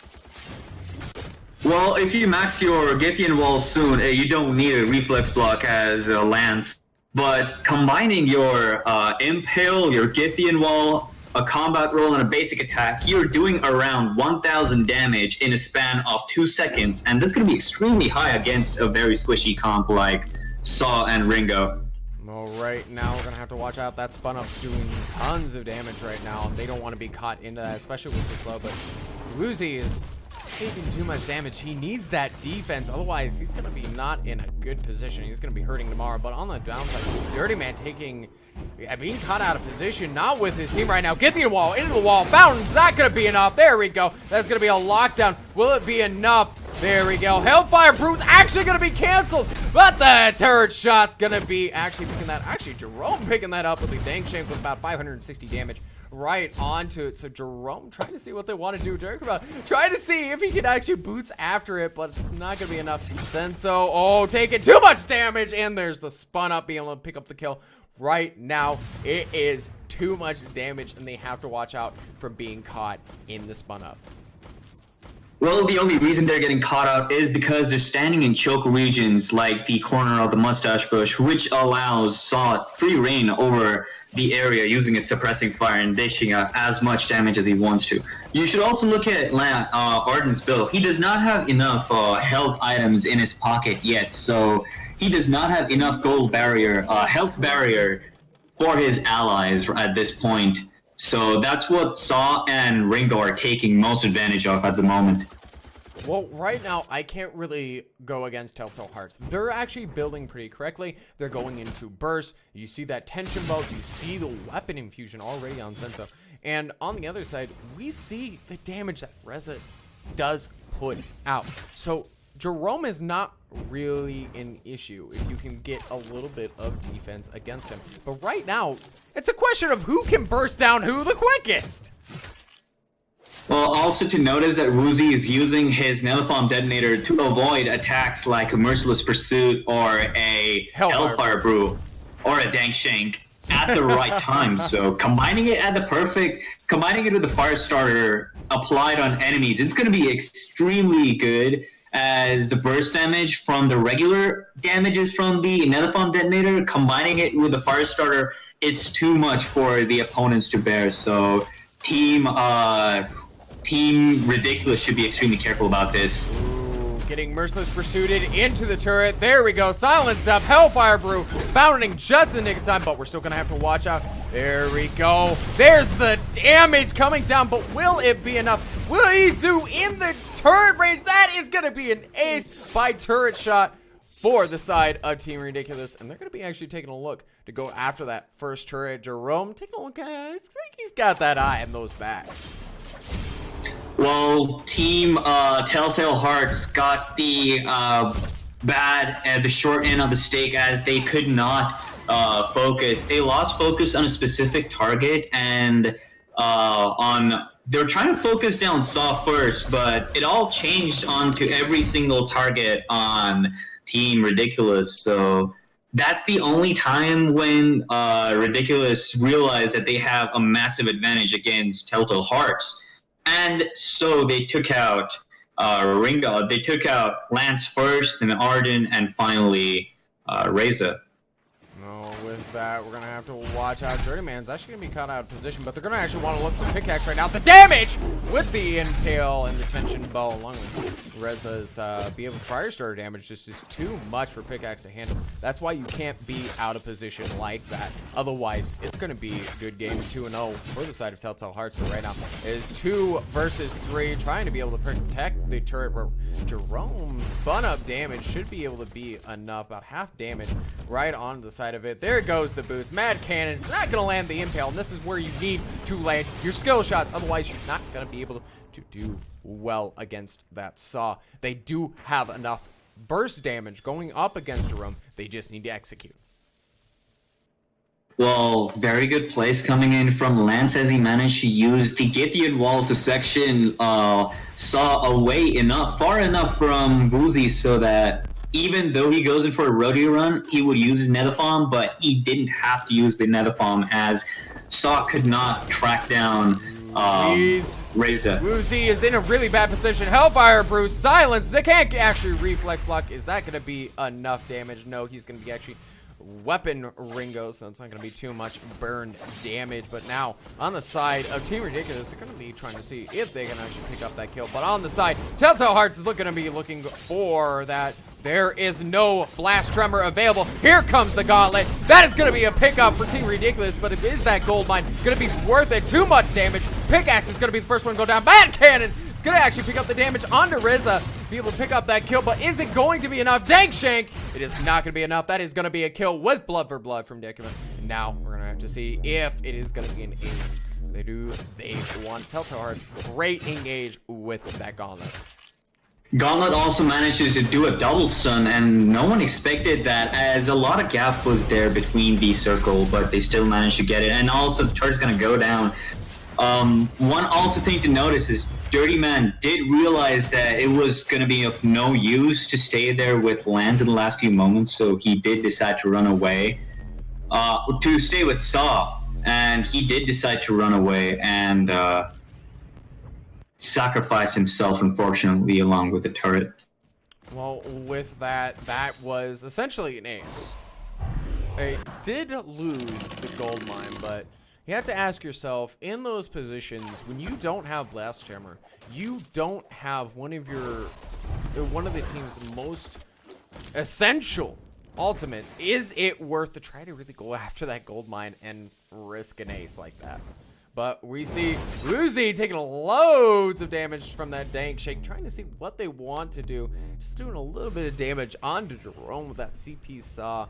Well, if you max your Githian wall soon, you don't need a reflex block as a lance. But combining your Impale, your Githian wall, a combat roll, and a basic attack, you're doing around 1,000 damage in a span of 2 seconds. And that's going to be extremely high against a very squishy comp like Saw and Ringo. Well, right now we're going to have to watch out. That spun up's doing tons of damage right now. They don't want to be caught into that, especially with the slow. But Woozy is taking too much damage. He needs that defense, otherwise he's gonna be not in a good position. He's gonna be hurting tomorrow. But on the downside, Dirty Man being caught out of position, not with his team right now. Get the wall, into the wall. Fountain's not gonna be enough. There we go. That's gonna be a lockdown. Will it be enough? There we go. Hellfire Brute's actually gonna be canceled, but the turret shot's gonna be actually picking that. Actually, Jerome picking that up with the Dank Shank with about 560 damage. Right onto it. So Jerome trying to see what they want to do. Trying to see if he can actually boots after it, but it's not going to be enough. Senso, taking too much damage, and there's the spun up being able to pick up the kill. Right now, it is too much damage, and they have to watch out from being caught in the spun up. Well, the only reason they're getting caught out is because they're standing in choke regions like the corner of the mustache bush, which allows Saw free reign over the area using a suppressing fire and dishing out as much damage as he wants to. You should also look at Arden's build. He does not have enough health items in his pocket yet, so he does not have enough gold barrier, health barrier for his allies at this point. So that's what Saw and Ringo are taking most advantage of at the moment. Well, right now, I can't really go against Telltale Hearts. They're actually building pretty correctly. They're going into burst. You see that tension bolt. You see the weapon infusion already on Senso. And on the other side, we see the damage that Reza does put out. So Jerome is not really an issue if you can get a little bit of defense against him. But right now, it's a question of who can burst down who the quickest. Well, also to notice that Woozy is using his Nelliform Detonator to avoid attacks like a Merciless Pursuit or a Hellfire Brew or a Dank Shank at the right time. So combining it with the Fire Starter applied on enemies, it's going to be extremely good, as the burst damage from the regular damages from the Nelliform Detonator, combining it with the Fire Starter is too much for the opponents to bear. So Team Ridiculous should be extremely careful about this. Ooh, getting Merciless Pursuited into the turret. There we go. Silenced up. Hellfire Brew founding just in the nick of time, but we're still going to have to watch out. There we go. There's the damage coming down, but will it be enough? Will Izu in the turret range? That is going to be an ace by turret shot for the side of Team Ridiculous, and they're going to be actually taking a look to go after that first turret. Jerome, take a look at it. I think he's got that eye in those backs. Well, Team Telltale Hearts got the the short end of the stake, as they could not focus. They lost focus on a specific target, and they were trying to focus down Saw first, but it all changed onto every single target on Team Ridiculous. So that's the only time when Ridiculous realized that they have a massive advantage against Telltale Hearts. And so they took out Ringo. They took out Lance first, and Arden, and finally Reza. Oh, with with that, we're going to have to watch out. Dirty Man's actually going to be caught out of position, but they're going to actually want to look for pickaxe right now. The damage with the impale and the tension bow, along with Reza's be able to fire starter damage, just is too much for pickaxe to handle. That's why you can't be out of position like that. Otherwise, it's going to be a good game, 2-0 for the side of Telltale Hearts. But right now, it is 2 versus 3, trying to be able to protect the turret. Where Jerome's spun up damage should be able to be enough, about half damage right on the side of it. There goes the boost. Mad Cannon is not going to land the impale, and this is where you need to land your skill shots. Otherwise, you're not going to be able to do well against that saw. They do have enough burst damage going up against Jerome. They just need to execute. Well, very good place coming in from Lance as he managed to use the Githian wall to section Saw away far enough from Woozy so that even though he goes in for a rodeo run, he would use his Nether Farm, but he didn't have to use the Nether Farm as Saw could not track down Reza. Woozy is in a really bad position. Hellfire Brew, silence. They can't actually reflex block. Is that going to be enough damage? No, he's going to be actually weapon Ringo, so it's not going to be too much burn damage. But now on the side of Team Ridiculous, they're going to be trying to see if they can actually pick up that kill. But on the side, Telltale Hearts is going to be looking for that. There is no blast tremor available. Here comes the gauntlet. That is going to be a pickup for Team Ridiculous, but if it is that gold mine, going to be worth it. Too much damage. Pickaxe is going to be the first one to go down. Mad Cannon is going to actually pick up the damage onto Reza, be able to pick up that kill, but is it going to be enough? Dank Shank, it is not going to be enough. That is going to be a kill with Blood for Blood from Decima. Now we're going to have to see if it is going to be an ace. They want Telltale Hearts great engage with that gauntlet. Gauntlet also manages to do a double stun, and no one expected that, as a lot of gap was there between the circle, but they still managed to get it. And also, the turret's going to go down. One also thing to notice is Dirty Man did realize that it was going to be of no use to stay there with Lance in the last few moments, so he did decide to run away to stay with Saw, and he did decide to run away and sacrificed himself, unfortunately, along with the turret. Well, with that was essentially an ace. They did lose the gold mine, but you have to ask yourself, in those positions, when you don't have Blast Jammer, you don't have one of the team's most essential ultimates. Is it worth to try to really go after that gold mine and risk an ace like that? But we see Woozy taking loads of damage from that Dank Shake, trying to see what they want to do. Just doing a little bit of damage onto Jerome with that CP Saw.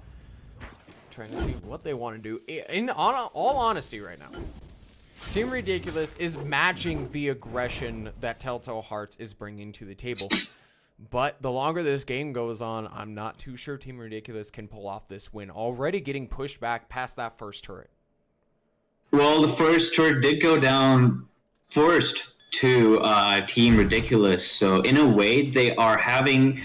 Trying to see what they want to do. In all honesty right now, Team Ridiculous is matching the aggression that Telltale Hearts is bringing to the table. But the longer this game goes on, I'm not too sure Team Ridiculous can pull off this win. Already getting pushed back past that first turret. Well, the first turret did go down first to Team Ridiculous, so in a way they are having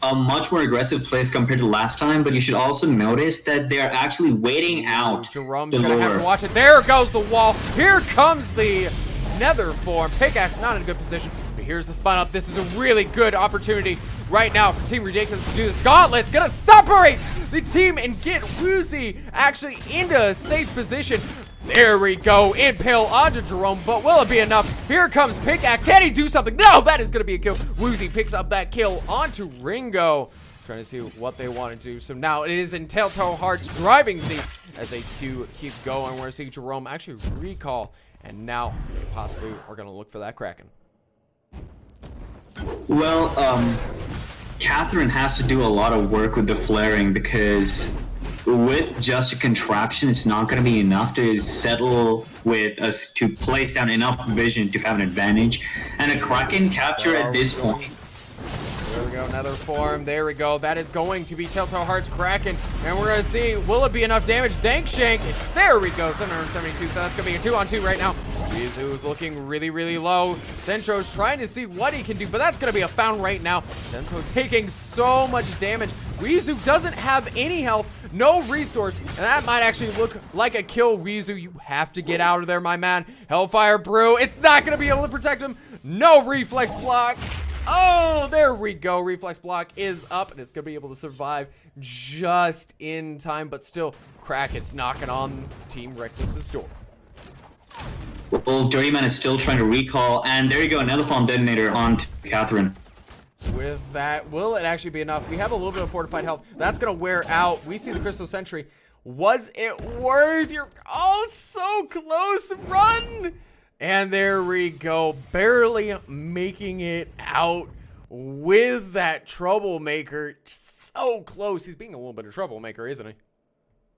a much more aggressive place compared to last time, but you should also notice that they're actually waiting out Jerome's the gonna lure. have to watch it. There goes the wall. Here comes the Nether form. Pickaxe not in a good position, but here's the spun up. This is a really good opportunity right now for Team Ridiculous to do this. Gauntlet's gonna separate the team and get Woozy actually into a safe position. There we go. Impale onto Jerome, but will it be enough? Here comes Pickaxe. Can he do something? No, that is going to be a kill. Woozy picks up that kill onto Ringo. Trying to see what they want to do. So now it is in Telltale Hearts driving seat as they two keep going. We're going to see Jerome actually recall, and now they possibly are going to look for that Kraken. Well, Catherine has to do a lot of work with the flaring, because with just a contraption, it's not going to be enough to settle with us to place down enough vision to have an advantage. And a Kraken capture at this point. There we go, another form. There we go. That is going to be Telltale Hearts Kraken. And we're going to see, will it be enough damage? Dank Shank. There we go, 772. So that's going to be a 2-on-2 right now. Rizu's looking really, really low. Centro's trying to see what he can do, but that's going to be a found right now. Centro taking so much damage. Rizu doesn't have any health, no resource, and that might actually look like a kill. Rizu, you have to get out of there, my man. Hellfire Brew, it's not going to be able to protect him. No reflex block. Oh, there we go. Reflex block is up, and it's going to be able to survive just in time. But still, Crackett's knocking on Team Reckless's door. Well, Dirty Man is still trying to recall, and there you go, another Farm Detonator on to Catherine. With that, will it actually be enough? We have a little bit of fortified health. That's going to wear out. We see the Crystal Sentry. Was it worth your... Oh, so close. Run! And there we go. Barely making it out with that Troublemaker. So close. He's being a little bit of troublemaker, isn't he?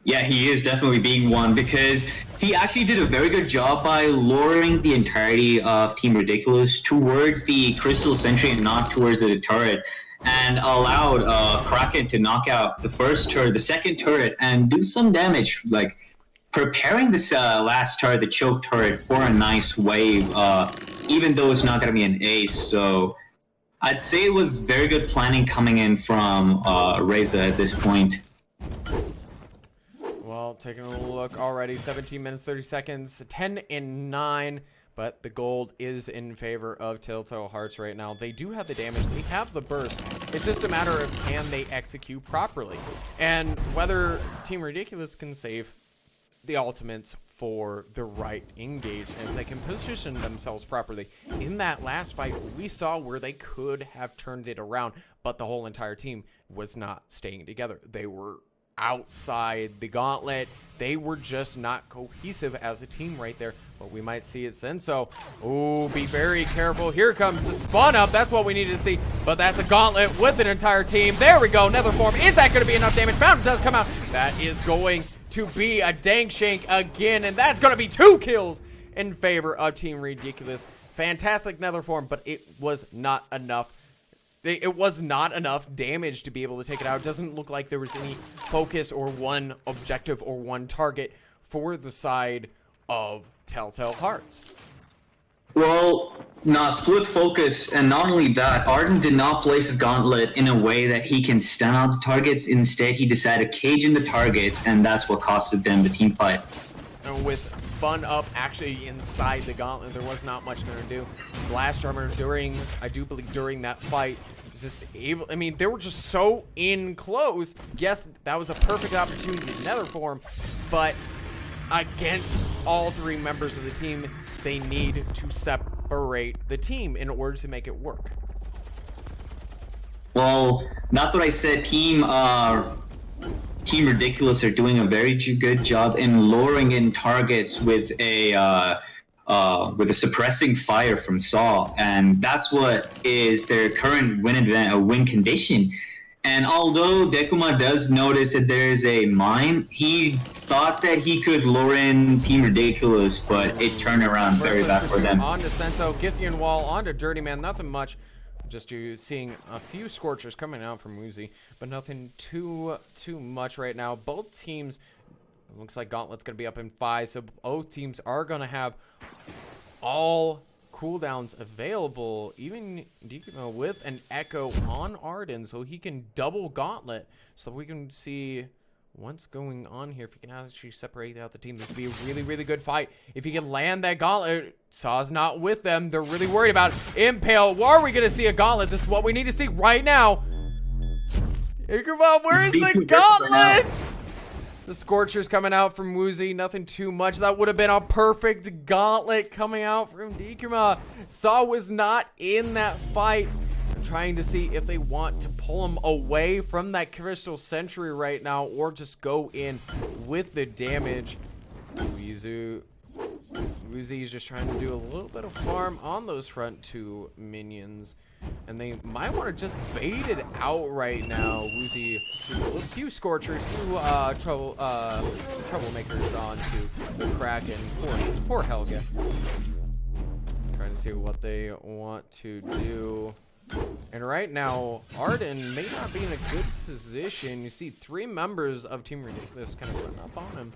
Yeah, he is definitely being one because he actually did a very good job by luring the entirety of Team Ridiculous towards the Crystal Sentry and not towards the turret, and allowed Kraken to knock out the first turret, the second turret, and do some damage, like preparing this last turret, the choke turret, for a nice wave, even though it's not going to be an ace. So I'd say it was very good planning coming in from Reza at this point. Well, taking a look already, 17 minutes, 30 seconds, 10 and 9, but the gold is in favor of Telltale Hearts right now. They do have the damage, they have the burst. It's just a matter of can they execute properly, and whether Team Ridiculous can save the ultimates for the right engage, and if they can position themselves properly. In that last fight, we saw where they could have turned it around, but the whole entire team was not staying together. They were outside the gauntlet. They were just not cohesive as a team right there, but we might see it then. So, oh, be very careful. Here comes the spawn up. That's what we needed to see, but that's a gauntlet with an entire team. There we go. Nether form. Is that going to be enough damage? Fountain does come out. That is going to be a dank shank again, and that's going to be 2 kills in favor of Team Ridiculous. Fantastic nether form, but it was not enough. It was not enough damage to be able to take it out. It doesn't look like there was any focus or one objective or one target for the side of Telltale Hearts. Well, split focus, and not only that, Arden did not place his gauntlet in a way that he can stun out the targets. Instead, he decided to cage in the targets, and that's what costed them the team fight. And with spun up actually inside the gauntlet, there was not much going to do. Blast Armor I do believe during that fight, was just able, I mean, they were just so in close. Yes, that was a perfect opportunity to nether form, but against all 3 members of the team, they need to separate the team in order to make it work. Well, that's what I said. Team Ridiculous are doing a very good job in luring in targets with a suppressing fire from Saw, and that's what is their current win condition. And although Dekuma does notice that there is a mine, he thought that he could lure in Team Ridiculous, but it turned around very bad for them. On to Senso, Githyan Wall, on to Dirty Man, nothing much. Just seeing a few Scorchers coming out from Woozy, but nothing too much right now. Both teams, it looks like Gauntlet's going to be up in 5, so both teams are going to have all cooldowns available, even with an Echo on Arden, so he can double Gauntlet, so we can see what's going on here. If he can actually separate out the team, this would be a really good fight. If he can land that Gauntlet, Saw's not with them. They're really worried about Impale. Where are we going to see a Gauntlet? This is what we need to see right now. Come on, where is the Gauntlet? The Scorcher's coming out from Woozy, nothing too much. That would have been a perfect Gauntlet coming out from Dekuma. Saw was not in that fight. I'm trying to see if they want to pull him away from that Crystal Sentry right now, or just go in with the damage. Woozy is just trying to do a little bit of farm on those front 2 minions, and they might want to just bait it out right now. Woozy, a few Scorchers, 2 troublemakers onto the Kraken. Poor Helga. Trying to see what they want to do. And right now, Arden may not be in a good position. You see 3 members of Team Ridiculous kind of run up on him,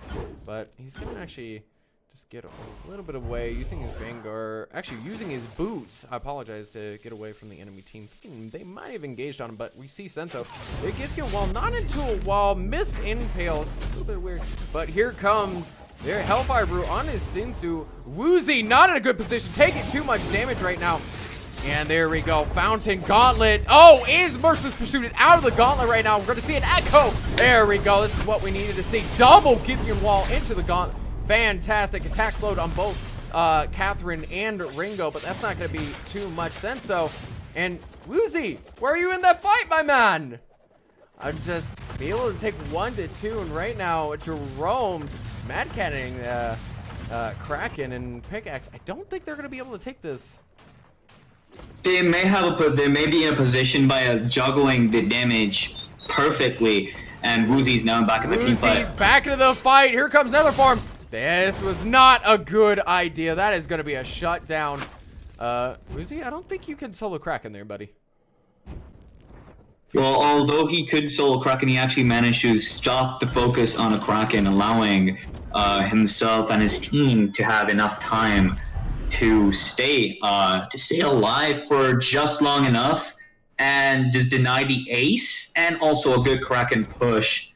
but he's going to actually just get a little bit away using his Vanguard, actually using his boots, I apologize, to get away from the enemy team. They might have engaged on him, but we see Senso. They get him while not into a wall, missed Impale, a little bit weird, but here comes their Hellfire Brew on his Sinsu. Woozy not in a good position, taking too much damage right now. And there we go. Fountain Gauntlet. Oh, is Merciless Pursuit out of the Gauntlet right now. We're going to see an Echo. There we go. This is what we needed to see. Double Gideon Wall into the Gauntlet. Fantastic attack load on both Catherine and Ringo, but that's not going to be too much Senso. And Woozy, where are you in that fight, my man? I'm just be able to take 1 to 2, and right now Jerome mad cannoning Kraken and Pickaxe. I don't think they're going to be able to take this. They may be in a position by juggling the damage perfectly, and Woozy's now back in the team fight. Woozy's back into the fight. Here comes another farm. This was not a good idea. That is going to be a shutdown. Woozy, I don't think you can solo Kraken there, buddy. Well, although he could solo Kraken, he actually managed to stop the focus on a Kraken, allowing himself and his team to have enough time to stay alive for just long enough and just deny the ace, and also a good Kraken push.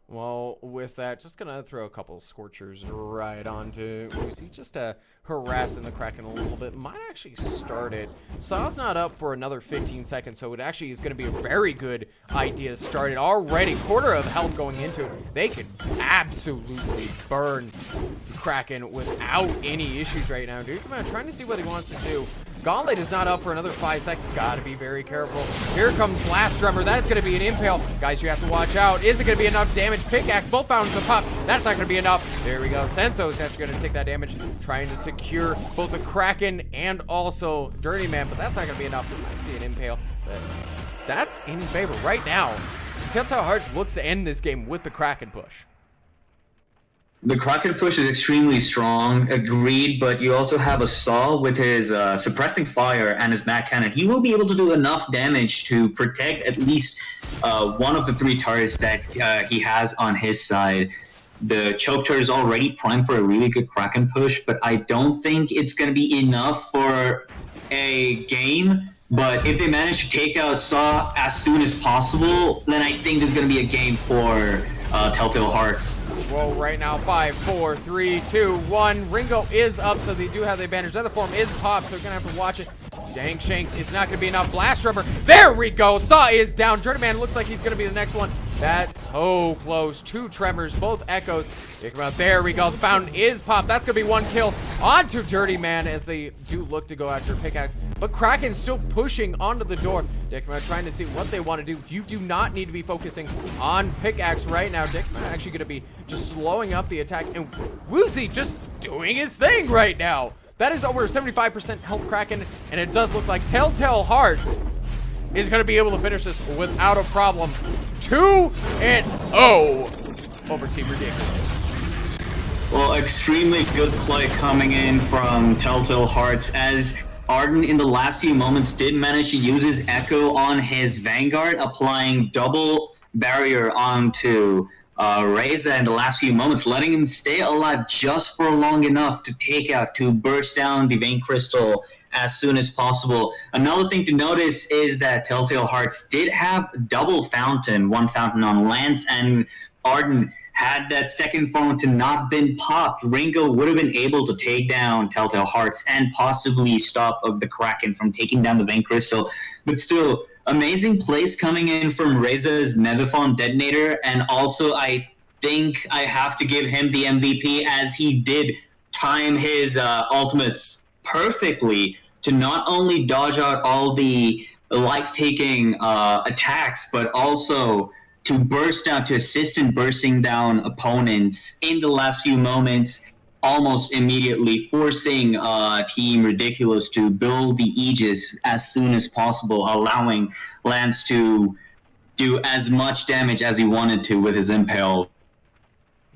Well, with that, just gonna throw a couple of Scorchers right onto Woozy, just to harass in the Kraken a little bit. Might actually start it. Saw's not up for another 15 seconds, so it actually is gonna be a very good idea to start it. Already, quarter of health going into it. They can absolutely burn the Kraken without any issues right now. Dude, come on, trying to see what he wants to do. Gauntlet is not up for another 5 seconds. Gotta be very careful. Here comes Blast Drummer. That's gonna be an impale. Guys, you have to watch out. Is it gonna be enough damage? Pickaxe, both fountains of pop. That's not gonna be enough. There we go. Senso is actually gonna take that damage, trying to secure both the Kraken and also Dirty Man, but that's not gonna be enough. I see an impale, but that's in favor right now. Telltale Hearts looks to end this game with the Kraken push. The Kraken push is extremely strong, agreed, but you also have a Saw with his suppressing fire and his Mad Cannon. He will be able to do enough damage to protect at least one of the 3 turrets that he has on his side. The Choke turret is already primed for a really good Kraken push, but I don't think it's going to be enough for a game. But if they manage to take out Saw as soon as possible, then I think there's going to be a game for Telltale Hearts. Well, right now, 5, 4, 3, 2, 1. Ringo is up, so they do have the advantage. Another form is popped, so we're going to have to watch it. Dang Shanks, it's not going to be enough. Blast Rubber, there we go. Saw is down. Dirty Man looks like he's going to be the next one. That's so close. 2 Tremors, both Echoes. There we go. The fountain is popped. That's going to be 1 kill onto Dirty Man as they do look to go after Pickaxe. But Kraken's still pushing onto the door. Dickman trying to see what they want to do. You do not need to be focusing on Pickaxe right now. Dickman actually going to be just slowing up the attack. And Woozy just doing his thing right now. That is over 75% health Kraken. And it does look like Telltale Hearts is going to be able to finish this without a problem. 2-0 over Team Ridiculous. Well, extremely good play coming in from Telltale Hearts, as Arden in the last few moments did manage to use his Echo on his Vanguard, applying double barrier onto Reza in the last few moments, letting him stay alive just for long enough to burst down the Vein Crystal as soon as possible. Another thing to notice is that Telltale Hearts did have double fountain, 1 fountain on Lance, and Arden had that second fountain not been popped, Ringo would have been able to take down Telltale Hearts and possibly stop the Kraken from taking down the Vein Crystal. But still, amazing plays coming in from Reza's Netherphone Detonator, and also I think I have to give him the MVP, as he did time his ultimates perfectly to not only dodge out all the life-taking attacks, but also to assist in bursting down opponents in the last few moments, almost immediately, forcing Team Ridiculous to build the Aegis as soon as possible, allowing Lance to do as much damage as he wanted to with his Impale.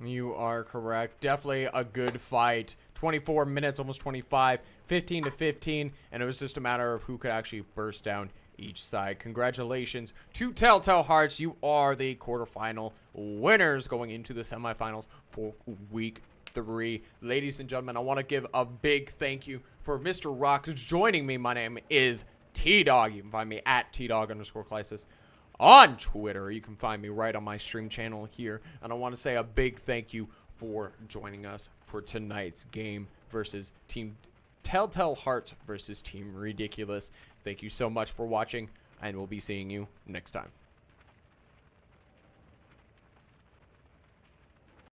You are correct. Definitely a good fight. 24 minutes, almost 25, 15 to 15, and it was just a matter of who could actually burst down each side. Congratulations to Telltale Hearts. You are the quarterfinal winners going into the semifinals for week 3. Ladies and gentlemen, I want to give a big thank you for Mr. Rocks joining me. My name is T-Dog. You can find me at T-Dog_Crisis on Twitter. You can find me right on my stream channel here. And I want to say a big thank you for joining us for tonight's game versus Team Telltale Hearts versus Team Ridiculous. Thank you so much for watching, and we'll be seeing you next time.